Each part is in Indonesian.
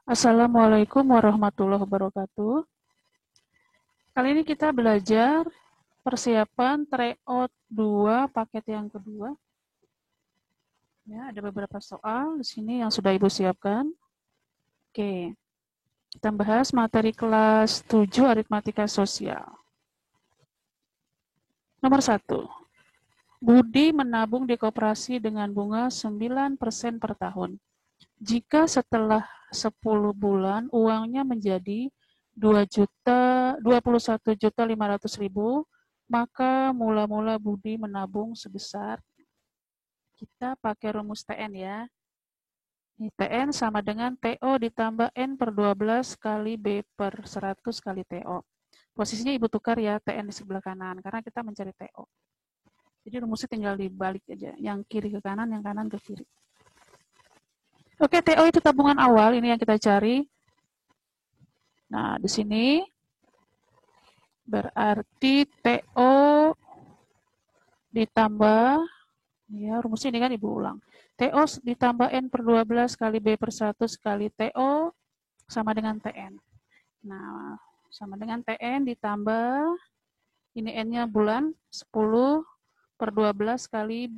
Assalamualaikum warahmatullahi wabarakatuh. Kali ini kita belajar persiapan tryout 2 paket yang kedua. Ya, ada beberapa soal di sini yang sudah Ibu siapkan. Oke, kita bahas materi kelas 7 aritmatika sosial. Nomor 1. Budi menabung di koperasi dengan bunga 9% per tahun. Jika setelah 10 bulan uangnya menjadi 21.500.000, maka mula-mula Budi menabung sebesar, kita pakai rumus TN ya. TN sama dengan TO ditambah N per 12 kali B per 100 kali TO. Posisinya Ibu tukar ya, TN di sebelah kanan, karena kita mencari TO. Jadi rumusnya tinggal dibalik aja, yang kiri ke kanan, yang kanan ke kiri. Oke, TO itu tabungan awal, ini yang kita cari. Nah, di sini berarti TO ditambah, ya rumusnya ini kan Ibu ulang. TO ditambah N per 12 kali B per 100 kali TO sama dengan TN. Nah, sama dengan TN ditambah, ini N-nya bulan, 10 per 12 kali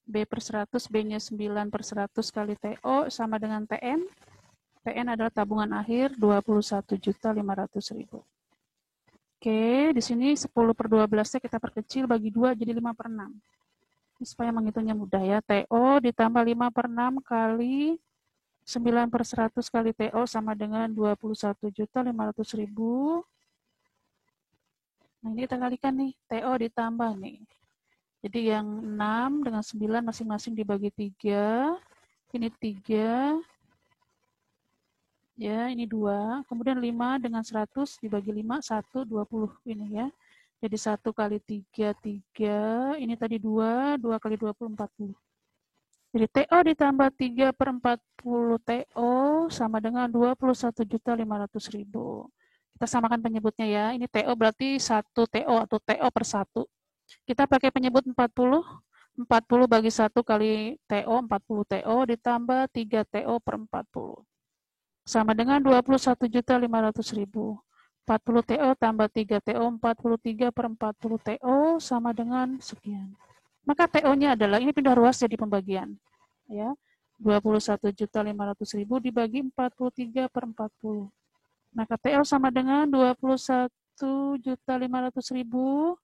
B per 100, B-nya 9 per 100 kali TO sama dengan TN. TN adalah tabungan akhir 21.500.000. Oke, di sini 10 per 12-nya kita perkecil bagi 2 jadi 5 per 6. Ini supaya menghitungnya mudah ya. TO ditambah 5 per 6 kali 9 per 100 kali TO sama dengan 21.500.000. Nah, ini kita kalikan nih. TO ditambah nih. Jadi yang 6 dengan 9 masing-masing dibagi 3. Ini 3. Ya, ini 2. Kemudian 5 dengan 100 dibagi 5, 1, 20 ini ya. Jadi 1 kali 3, 3. Ini tadi 2, 2 kali 20, 40. Jadi TO ditambah 3 per 40 TO sama dengan 21.500.000. Kita samakan penyebutnya ya. Ini TO berarti 1 TO atau TO per 1. Kita pakai penyebut 40. 40 bagi 1 kali TO, 40 TO ditambah 3 TO per 40. Sama dengan 21.500.000. 40 TO tambah 3 TO, 43 per 40 TO sama dengan sekian. Maka TO-nya adalah, ini pindah ruas jadi pembagian. Ya, 21.500.000 dibagi 43 per 40. Maka TO sama dengan 21.500.000.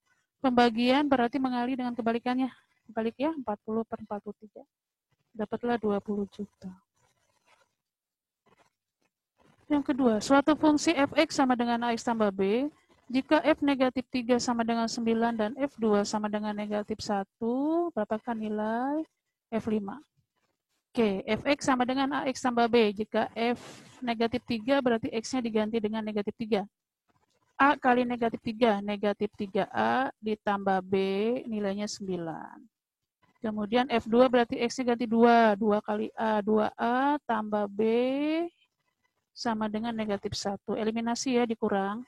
Pembagian berarti mengali dengan kebalikannya. Kebalik ya, 40 per 43. Dapatlah 20 juta. Yang kedua, suatu fungsi f(x) sama dengan ax tambah b, jika f negatif 3 sama dengan 9 dan f2 sama dengan negatif 1, berapakah nilai f5? Oke, fx sama dengan ax tambah b. Jika f negatif 3 berarti x-nya diganti dengan negatif 3. A kali negatif 3, negatif 3a ditambah b, nilainya 9. Kemudian f2 berarti x-nya ganti 2, 2 kali a, 2a tambah b, sama dengan negatif 1. Eliminasi ya, dikurang.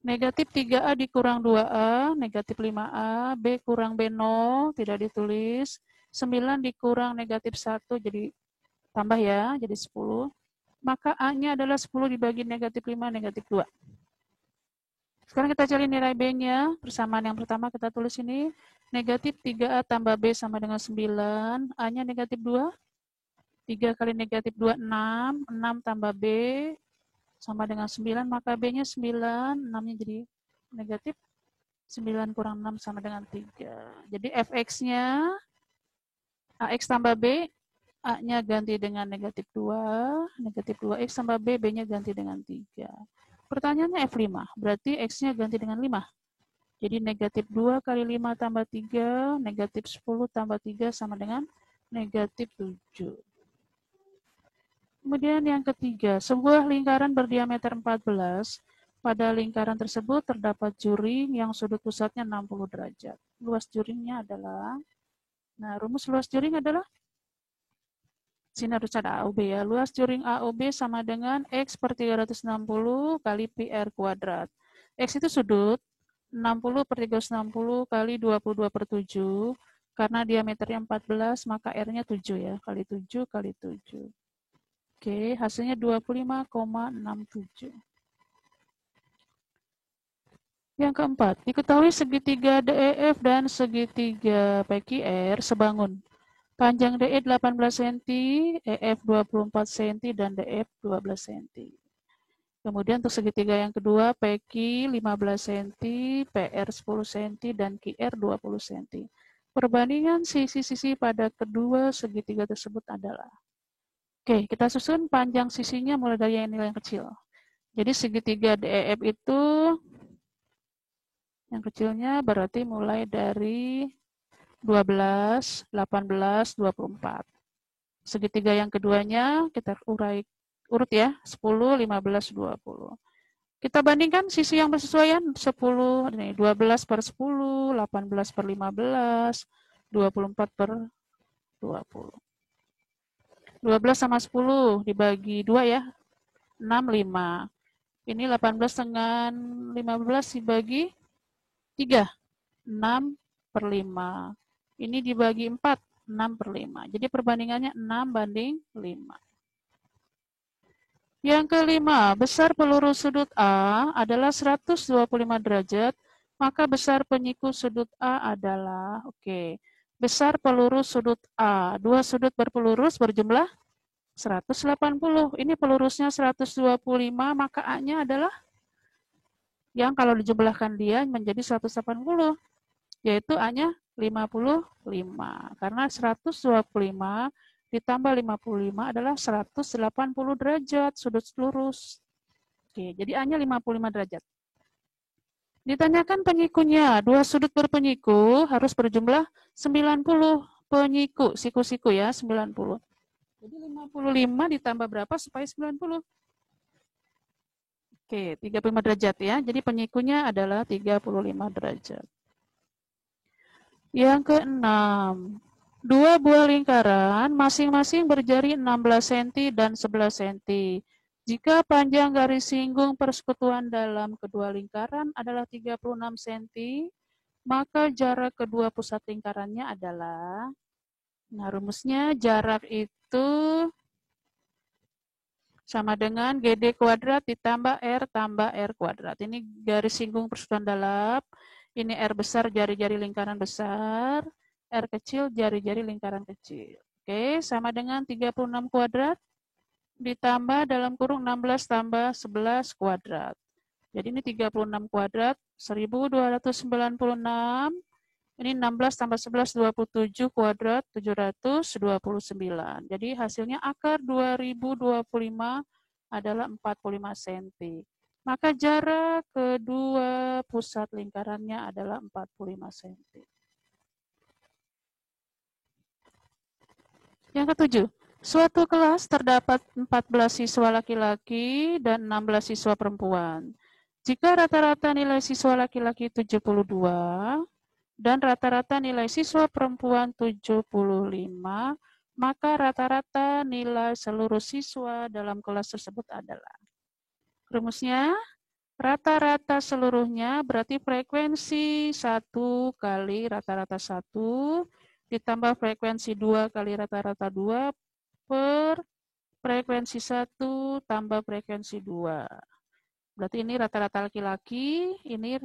Negatif 3A dikurang 2A, negatif 5A, B kurang B0, tidak ditulis. 9 dikurang negatif 1, jadi tambah ya, jadi 10. Maka A-nya adalah 10 dibagi negatif 5, negatif 2. Sekarang kita cari nilai B-nya. Persamaan yang pertama kita tulis ini. Negatif 3A tambah B sama dengan 9. A-nya negatif 2. 3 kali negatif 2, 6. 6 tambah B sama dengan 9, maka B-nya 9, 6-nya jadi negatif. 9 kurang 6 sama dengan 3. Jadi fx-nya AX tambah B, A-nya ganti dengan negatif 2, negatif 2X tambah B, B-nya ganti dengan 3. Pertanyaannya F5, berarti X-nya ganti dengan 5. Jadi negatif 2 kali 5 tambah 3, negatif 10 tambah 3 sama dengan negatif 7. Kemudian yang ketiga, sebuah lingkaran berdiameter 14. Pada lingkaran tersebut terdapat juring yang sudut pusatnya 60 derajat. Luas juringnya adalah, nah rumus luas juring adalah, sini harus ada AOB ya. Luas juring AOB sama dengan X per 360 kali PR kuadrat. X itu sudut, 60 per 360 kali 22 per 7. Karena diameternya 14, maka R-nya 7 ya, kali 7 kali 7. Oke, hasilnya 25,67. Yang keempat, diketahui segitiga DEF dan segitiga PQR sebangun. Panjang DE 18 cm, EF 24 cm, dan DF 12 cm. Kemudian untuk segitiga yang kedua, PQ 15 cm, PR 10 cm, dan QR 20 cm. Perbandingan sisi-sisi pada kedua segitiga tersebut adalah. Oke, kita susun panjang sisinya mulai dari yang nilai yang kecil. Jadi segitiga DEF itu yang kecilnya berarti mulai dari 12, 18, 24. Segitiga yang keduanya kita urut ya, 10, 15, 20. Kita bandingkan sisi yang bersesuaian, 10, ini 12 per 10, 18 per 15, 24 per 20. 12 sama 10 dibagi 2 ya, 6, 5. Ini 18 dengan 15 dibagi 3, 6 per 5. Ini dibagi 4, 6 per 5. Jadi perbandingannya 6 banding 5. Yang kelima, besar peluru sudut A adalah 125 derajat, maka besar penyiku sudut A adalah, besar peluru sudut A. Dua sudut berpelurus berjumlah 180. Ini pelurusnya 125, maka A-nya adalah yang kalau dijumlahkan dia menjadi 180, yaitu A-nya 55. Karena 125 ditambah 55 adalah 180 derajat sudut lurus. Oke, jadi A-nya 55 derajat. Ditanyakan penyikunya, dua sudut berpenyiku harus berjumlah 90 penyiku, siku-siku ya, 90. Jadi 55 ditambah berapa supaya 90? Oke, 35 derajat ya. Jadi penyikunya adalah 35 derajat. Yang keenam, dua buah lingkaran masing-masing berjari 16 cm dan 11 cm. Jika panjang garis singgung persekutuan dalam kedua lingkaran adalah 36 cm, maka jarak kedua pusat lingkarannya adalah, nah rumusnya jarak itu sama dengan GD kuadrat ditambah R tambah R kuadrat. Ini garis singgung persekutuan dalam. Ini R besar jari-jari lingkaran besar, R kecil jari-jari lingkaran kecil. Oke, sama dengan 36 kuadrat ditambah dalam kurung 16 tambah 11 kuadrat. Jadi ini 36 kuadrat, 1296. Ini 16 tambah 11, 27 kuadrat, 729. Jadi hasilnya akar 2025 adalah 45 cm. Maka jarak kedua pusat lingkarannya adalah 45 cm. Yang ketujuh, suatu kelas terdapat 14 siswa laki-laki dan 16 siswa perempuan. Jika rata-rata nilai siswa laki-laki 72 dan rata-rata nilai siswa perempuan 75, maka rata-rata nilai seluruh siswa dalam kelas tersebut adalah. Rumusnya, rata-rata seluruhnya berarti frekuensi 1 kali rata-rata 1 ditambah frekuensi 2 kali rata-rata 2 per frekuensi 1 tambah frekuensi 2. Berarti ini rata-rata laki-laki, ini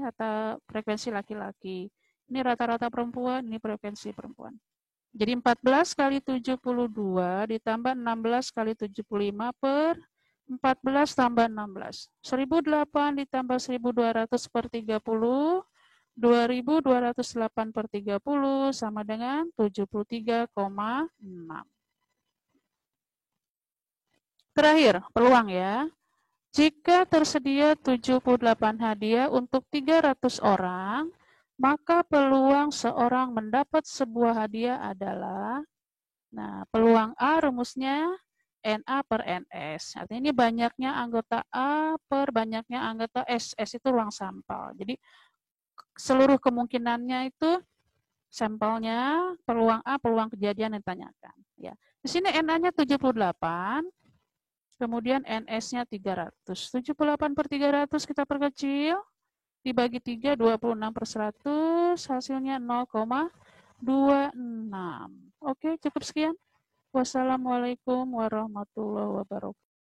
frekuensi laki-laki. Ini rata-rata perempuan, ini frekuensi perempuan. Jadi 14 kali 72 ditambah 16 kali 75 per 14 tambah 16. 1008 ditambah 1200 per 30, 2208 per 30 sama dengan 73,6. Terakhir, peluang ya. Jika tersedia 78 hadiah untuk 300 orang, maka peluang seorang mendapat sebuah hadiah adalah, nah peluang A rumusnya NA per NS. Artinya ini banyaknya anggota A per banyaknya anggota S. S itu ruang sampel. Jadi seluruh kemungkinannya itu sampelnya peluang A, peluang kejadian yang ditanyakan. Ya. Di sini NA-nya 78, kemudian NS-nya 300. 78 per 300 kita perkecil, dibagi 3, 26 per 100, hasilnya 0,26. Oke, cukup sekian. Wassalamualaikum warahmatullahi wabarakatuh.